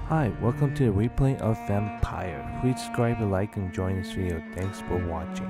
Hi, welcome to the replay of VAMYR. Please subscribe, like, and join this video. Thanks for watching.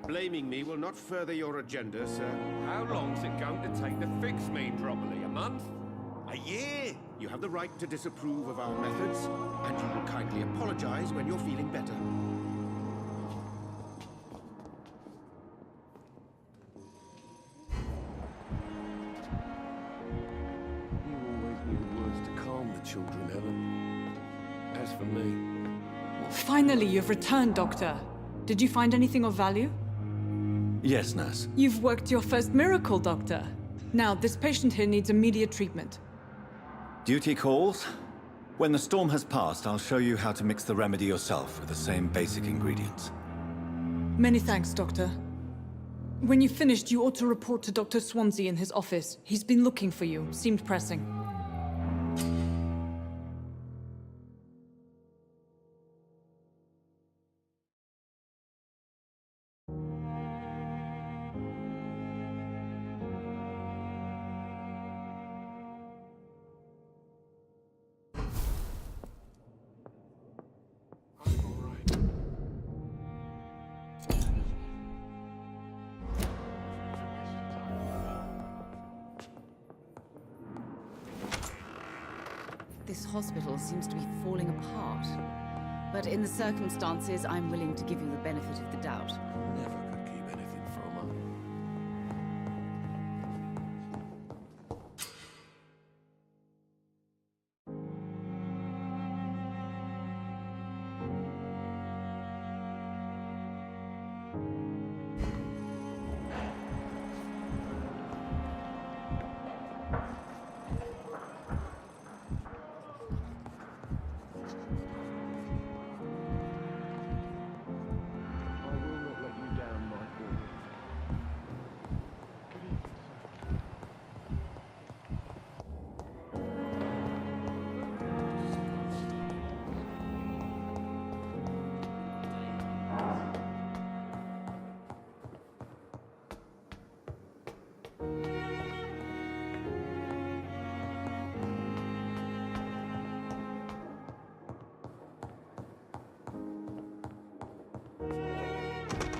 Blaming me will not further your agenda, sir. How long's it going to take to fix me properly? A month? A year? You have the right to disapprove of our methods, and you will kindly apologize when you're feeling better. You always knew the words to calm the children, Ellen. As for me... Finally, you've returned, Doctor. Did you find anything of value? Yes, nurse. You've worked your first miracle, Doctor. Now, this patient here needs immediate treatment. Duty calls. When the storm has passed, I'll show you how to mix the remedy yourself with the same basic ingredients. Many thanks, Doctor. When you've finished, you ought to report to Dr. Swansea in his office. He's been looking for you. Seemed pressing. This hospital seems to be falling apart. But in the circumstances, I'm willing to give you the benefit of the doubt. Never could keep anything from her. I will not let you down, my boy.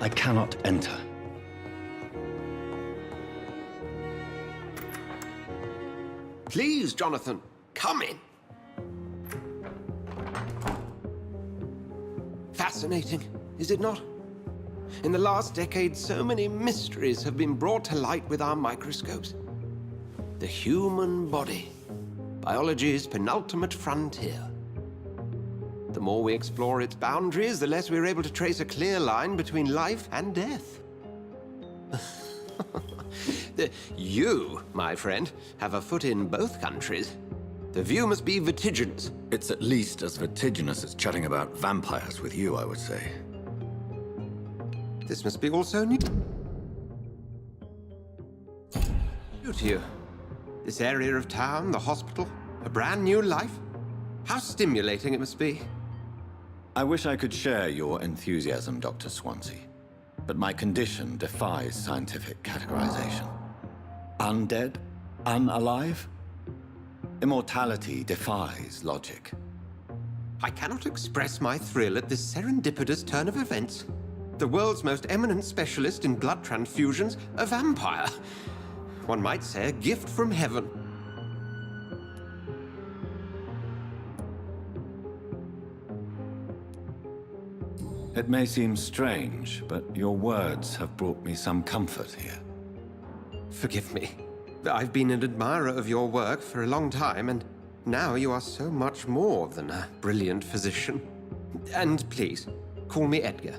I cannot enter. Please, Jonathan, come in. Fascinating, is it not? In the last decade, so many mysteries have been brought to light with our microscopes. The human body, biology's penultimate frontier. The more we explore its boundaries, the less we're able to trace a clear line between life and death. You, my friend, have a foot in both countries. The view must be vertiginous. It's at least as vertiginous as chatting about vampires with you, I would say. This must be also new to you. This area of town, the hospital, a brand new life. How stimulating it must be. I wish I could share your enthusiasm, Dr. Swansea, but my condition defies scientific categorization. Undead? Unalive? Immortality defies logic. I cannot express my thrill at this serendipitous turn of events. The world's most eminent specialist in blood transfusions, a vampire. One might say a gift from heaven. It may seem strange, but your words have brought me some comfort here. Forgive me. I've been an admirer of your work for a long time, and now you are so much more than a brilliant physician. And please, call me Edgar.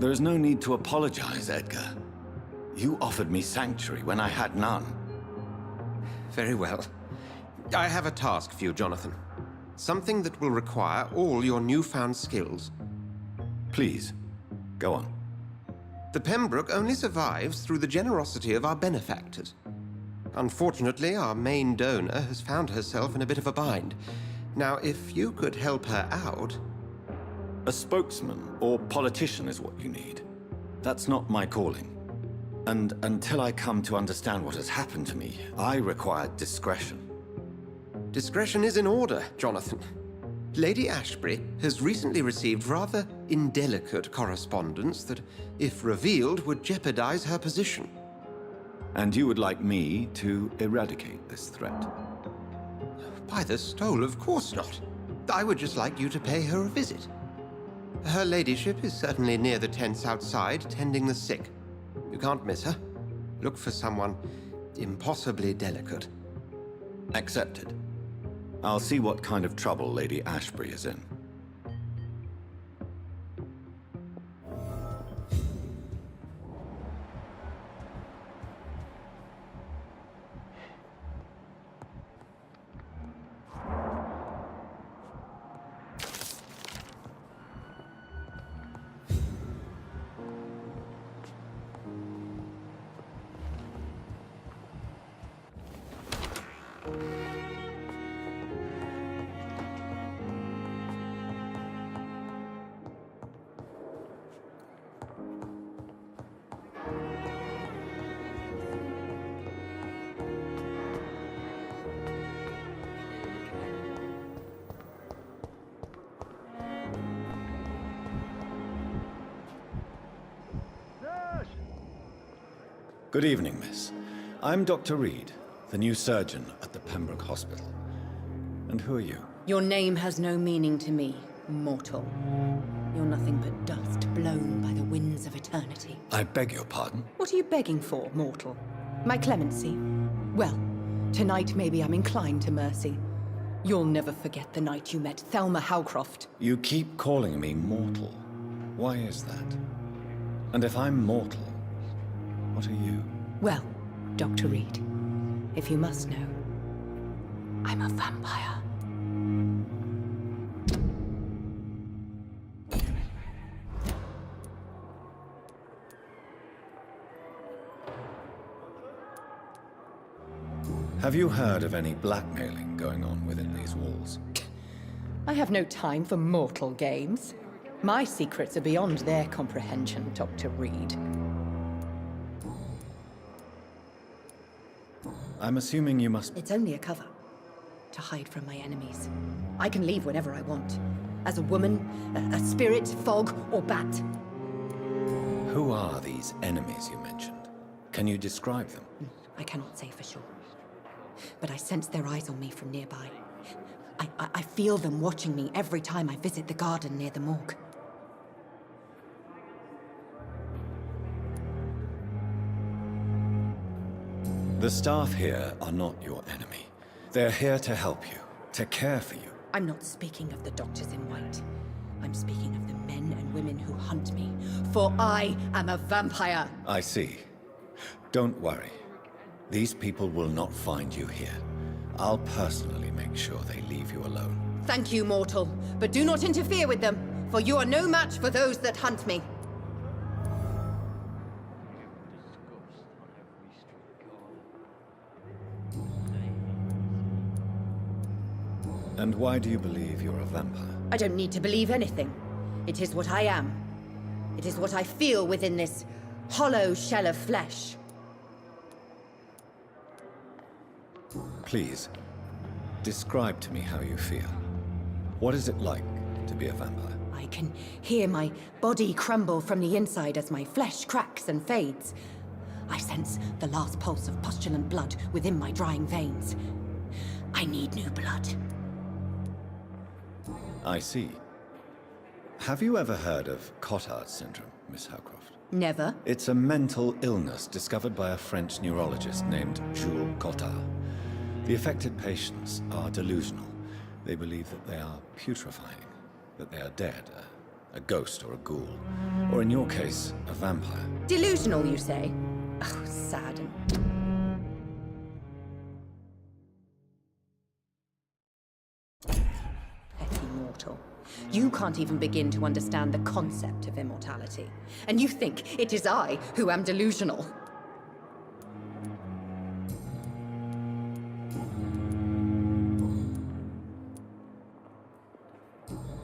There is no need to apologize, Edgar. You offered me sanctuary when I had none. Very well. I have a task for you, Jonathan. Something that will require all your newfound skills. Please, go on. The Pembroke only survives through the generosity of our benefactors. Unfortunately, our main donor has found herself in a bit of a bind. Now, if you could help her out... A spokesman or politician is what you need. That's not my calling. And until I come to understand what has happened to me, I require discretion. Discretion is in order, Jonathan. Lady Ashbury has recently received rather indelicate correspondence that, if revealed, would jeopardize her position. And you would like me to eradicate this threat? By the stole, of course not. I would just like you to pay her a visit. Her ladyship is certainly near the tents outside, tending the sick. You can't miss her. Look for someone impossibly delicate. Accepted. I'll see what kind of trouble Lady Ashbury is in. Good evening, miss. I'm Dr. Reed, the new surgeon at the Pembroke Hospital. And who are you? Your name has no meaning to me, mortal. You're nothing but dust blown by the winds of eternity. I beg your pardon? What are you begging for, mortal? My clemency? Well, tonight maybe I'm inclined to mercy. You'll never forget the night you met Thelma Howcroft. You keep calling me mortal. Why is that? And if I'm mortal, what are you? Well, Dr. Reed, if you must know, I'm a vampire. Have you heard of any blackmailing going on within these walls? I have no time for mortal games. My secrets are beyond their comprehension, Dr. Reed. I'm assuming you must... It's only a cover. To hide from my enemies. I can leave whenever I want. As a woman, a spirit, fog, or bat. Who are these enemies you mentioned? Can you describe them? I cannot say for sure. But I sense their eyes on me from nearby. I feel them watching me every time I visit the garden near the morgue. The staff here are not your enemy. They're here to help you, to care for you. I'm not speaking of the doctors in white. I'm speaking of the men and women who hunt me. For I am a vampire! I see. Don't worry. These people will not find you here. I'll personally make sure they leave you alone. Thank you, mortal. But do not interfere with them, for you are no match for those that hunt me. And why do you believe you're a vampire? I don't need to believe anything. It is what I am. It is what I feel within this hollow shell of flesh. Please, describe to me how you feel. What is it like to be a vampire? I can hear my body crumble from the inside as my flesh cracks and fades. I sense the last pulse of pustulant blood within my drying veins. I need new blood. I see. Have you ever heard of Cotard syndrome, Miss Howcroft? Never. It's a mental illness discovered by a French neurologist named Jules Cotard. The affected patients are delusional. They believe that they are putrefying, that they are dead, a ghost or a ghoul, or in your case, a vampire. Delusional, you say? Oh, sad and... Petty mortal. You can't even begin to understand the concept of immortality. And you think it is I who am delusional.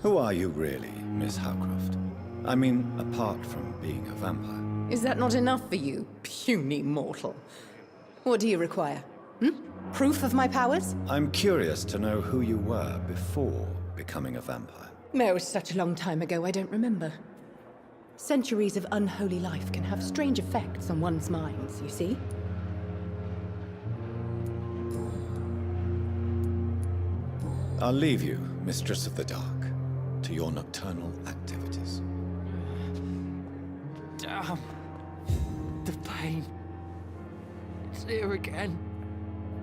Who are you really, Miss Howcroft? I mean, apart from being a vampire. Is that not enough for you, puny mortal? What do you require? Proof of my powers? I'm curious to know who you were before becoming a vampire. No, it's such a long time ago, I don't remember. Centuries of unholy life can have strange effects on one's minds, you see? I'll leave you, Mistress of the Dark, to your nocturnal activities. Damn. The pain. It's here again.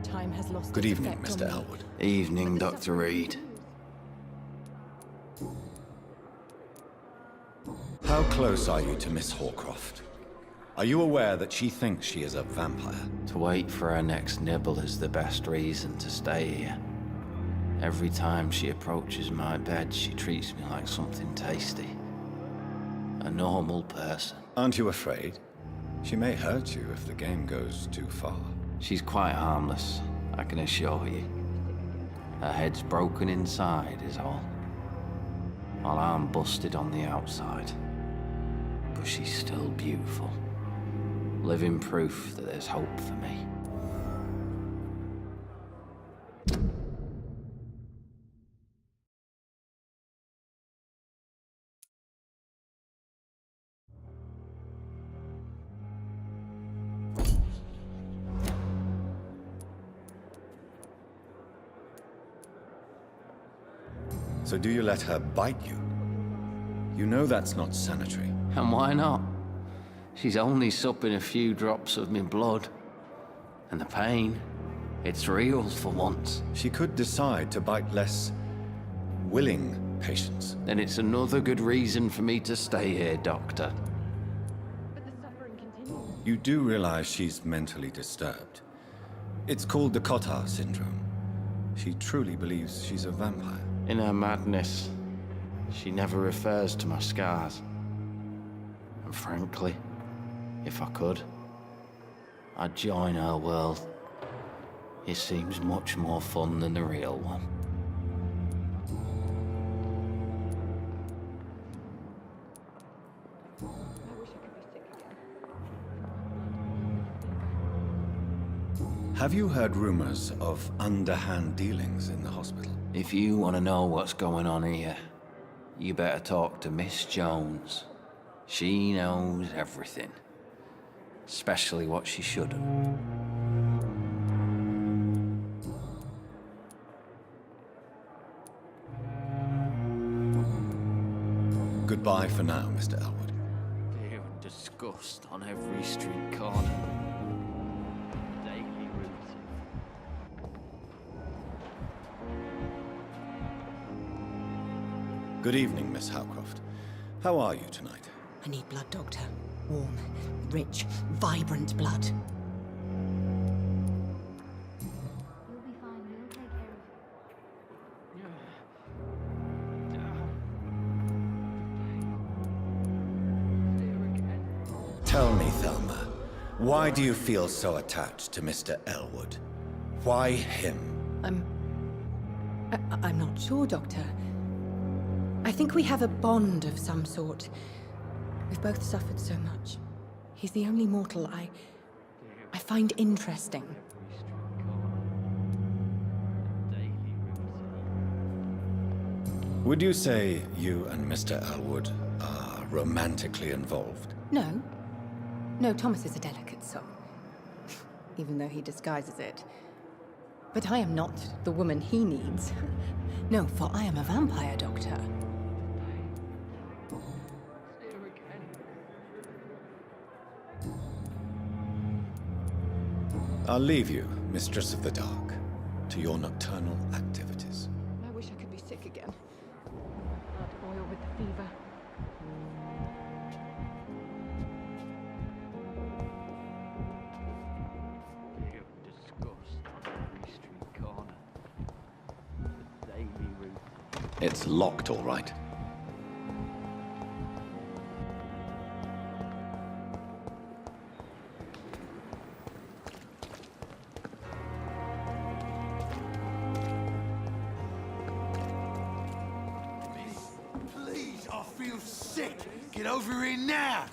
Time has lost Good its evening, effect Mr. on me. Elwood. Evening, Dr. Reed. How close are you to Miss Hawcroft? Are you aware that she thinks she is a vampire? To wait for her next nibble is the best reason to stay here. Every time she approaches my bed, she treats me like something tasty. A normal person. Aren't you afraid? She may hurt you if the game goes too far. She's quite harmless, I can assure you. Her head's broken inside is all. While I'm busted on the outside. But she's still beautiful. Living proof that there's hope for me. So do you let her bite you? You know that's not sanitary. And why not? She's only supping a few drops of me blood. And the pain, it's real for once. She could decide to bite less willing patients. Then it's another good reason for me to stay here, Doctor. You do realize she's mentally disturbed. It's called the Cotard syndrome. She truly believes she's a vampire. In her madness, she never refers to my scars. And frankly, if I could, I'd join her world. It seems much more fun than the real one. Have you heard rumors of underhand dealings in the hospital? If you want to know what's going on here, you better talk to Miss Jones. She knows everything. Especially what she shouldn't. Goodbye for now, Mr. Elwood. Fear and disgust on every street corner. Daily routine. Good evening, Miss Howcroft. How are you tonight? I need blood, Doctor. Warm, rich, vibrant blood. You'll be fine. We'll take care of you. Tell me, Thelma, why do you feel so attached to Mr. Elwood? Why him? I'm not sure, Doctor. I think we have a bond of some sort. We've both suffered so much. He's the only mortal I find interesting. Would you say you and Mr. Elwood are romantically involved? No. No, Thomas is a delicate soul. Even though he disguises it. But I am not the woman he needs. No, for I am a vampire, Doctor. I'll leave you, Mistress of the Dark, to your nocturnal activities. I wish I could be sick again. Blood oil with the fever. Fear and disgust on every street corner. The daily routine. It's locked, all right. Please, I feel sick. Get over here now.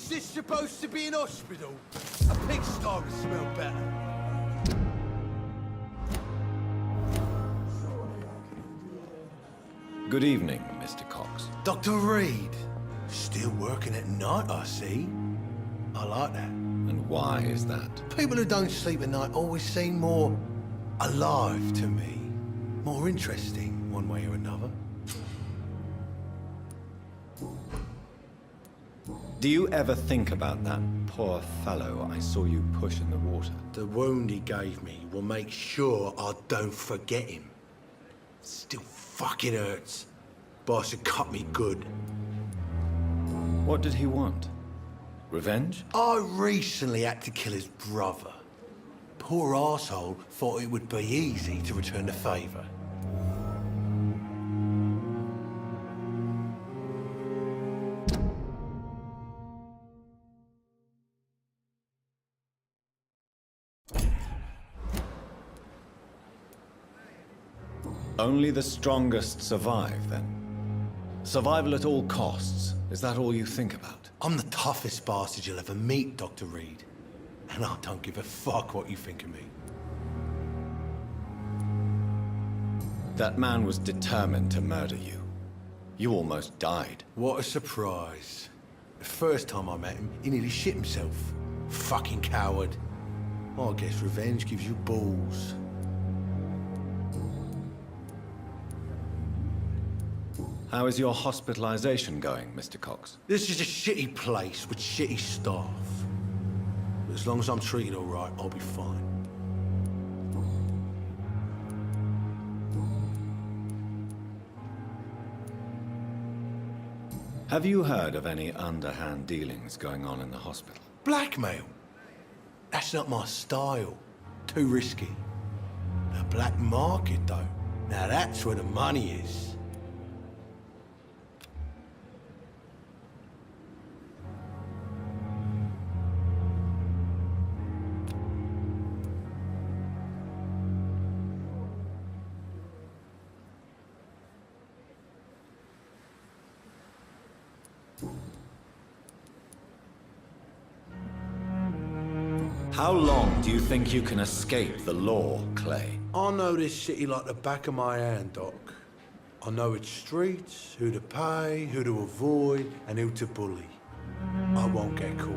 Is this supposed to be an hospital? A pigsty would smell better. Good evening, Mr. Cox. Dr. Reed. Still working at night, I see. I like that. And why is that? People who don't sleep at night always seem more alive to me. More interesting, one way or another. Do you ever think about that poor fellow I saw you push in the water? The wound he gave me will make sure I don't forget him. Still fucking hurts. Boss had cut me good. What did he want? Revenge? I recently had to kill his brother. Poor arsehole thought it would be easy to return the favour. Only the strongest survive, then? Survival at all costs. Is that all you think about? I'm the toughest bastard you'll ever meet, Dr. Reed. And I don't give a fuck what you think of me. That man was determined to murder you. You almost died. What a surprise. The first time I met him, he nearly shit himself. Fucking coward. I guess revenge gives you balls. How is your hospitalization going, Mr. Cox? This is a shitty place with shitty staff. But as long as I'm treated all right, I'll be fine. Have you heard of any underhand dealings going on in the hospital? Blackmail? That's not my style. Too risky. The black market, though. Now that's where the money is. How long do you think you can escape the law, Clay? I know this city like the back of my hand, Doc. I know its streets, who to pay, who to avoid, and who to bully. I won't get caught.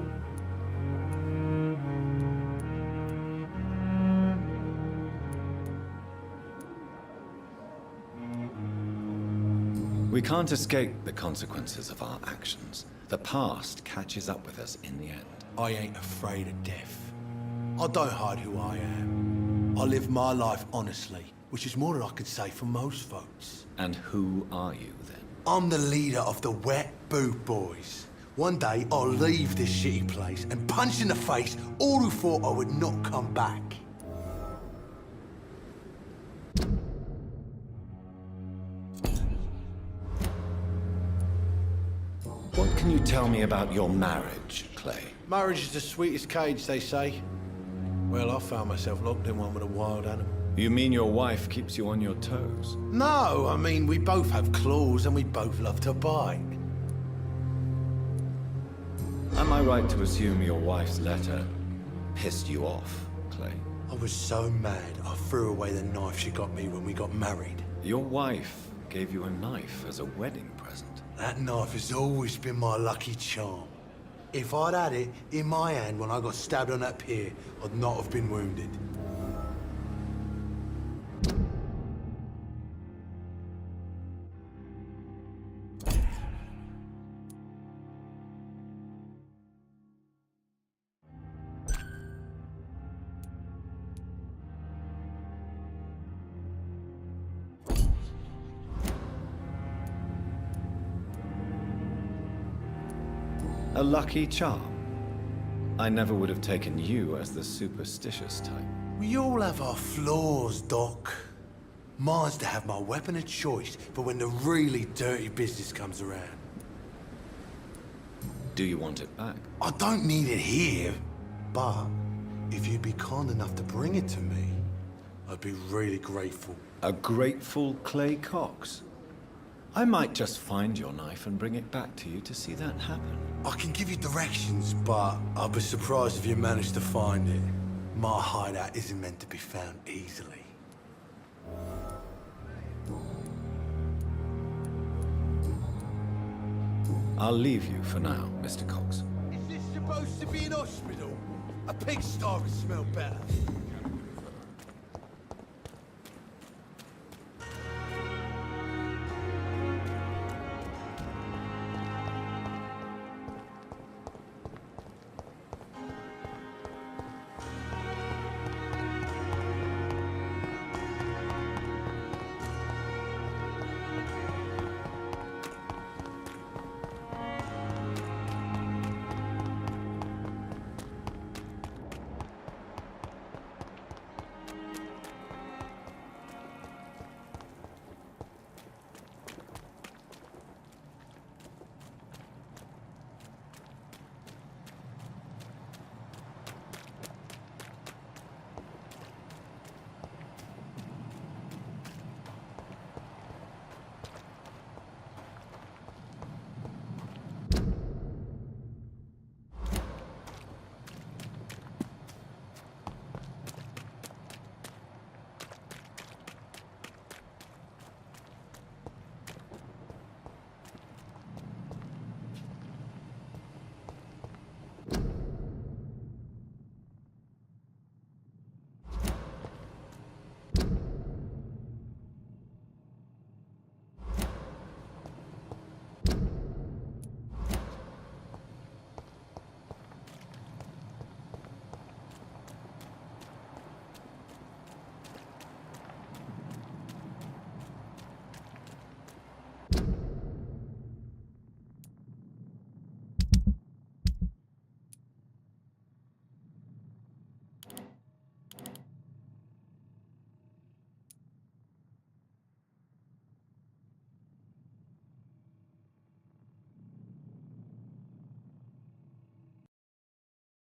We can't escape the consequences of our actions. The past catches up with us in the end. I ain't afraid of death. I don't hide who I am. I live my life honestly, which is more than I could say for most folks. And who are you, then? I'm the leader of the Wet Boot Boys. One day, I'll leave this shitty place and punch in the face all who thought I would not come back. What can you tell me about your marriage, Clay? Marriage is the sweetest cage, they say. Well, I found myself locked in one with a wild animal. You mean your wife keeps you on your toes? No, I mean, we both have claws and we both love to bite. Am I right to assume your wife's letter pissed you off, Clay? I was so mad, I threw away the knife she got me when we got married. Your wife gave you a knife as a wedding present. That knife has always been my lucky charm. If I'd had it in my hand when I got stabbed on that pier, I'd not have been wounded. A lucky charm. I never would have taken you as the superstitious type. We all have our flaws, Doc. Mine's to have my weapon of choice for when the really dirty business comes around. Do you want it back? I don't need it here, but if you'd be kind enough to bring it to me, I'd be really grateful. A grateful Clay Cox? I might just find your knife and bring it back to you to see that happen. I can give you directions, but I'll be surprised if you manage to find it. My hideout isn't meant to be found easily. I'll leave you for now, Mr. Cox. Is this supposed to be an hospital? A pigsty would smell better.